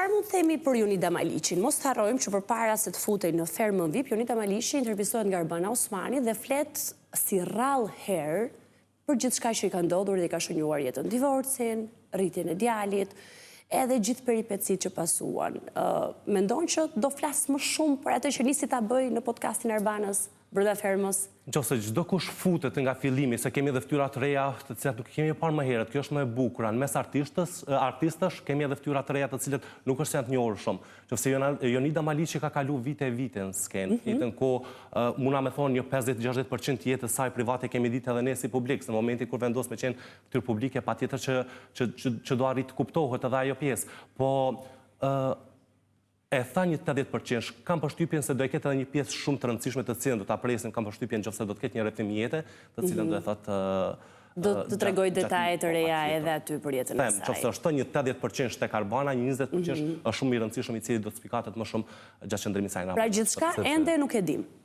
Çfarë mund të themi për Jonida Maliqin? Mos të harrojmë që përpara se të futej në fermën VIP, Jonida Maliqi intervistohet nga Arbana Osmani dhe flet si rrallë herë për gjithçka që i ka ndodhur dhe i ka shënjuar jetën, divorcin, rritjen e djalit, edhe gjithë peripetësit që pasuan. Mendon që do flas më shumë për atë që nisi ta bëj në podcastin Arbanës brenda fermës? Nëse çdo kush futet nga fillimi, se kemi edhe fytyra të reja, të cilat nuk kemi parë më herët, kjo është më e bukur. Në mes artistësh kemi edhe fytyra të reja të cilat nuk është se janë të njohur shumë. Nëse Jonida Maliqi ka kalu vite në skenë, jetën ku muna me thonë një 50-60% jetës saj private kemi ditë edhe ne si publik, në momentin kur vendos me qenë fytyrë publike, patjetër që do arrit të kuptohet edhe ajo pjesë. Po e tha një 80%, kam përshtypjen se do e ketë edhe një pjesë shumë të rëndësishme të cilën do ta presim, kam përshtypjen nëse do të ketë një rrethim jete, të cilën do e thotë do të tregoj detaje të reja edhe aty për jetën e saj. Nëse është një 80% tek Arbana, një 20% është shumë i rëndësishëm i cili do të spikatet më shumë gjatë qëndrimit saj. Pra gjithçka ende nuk e dim.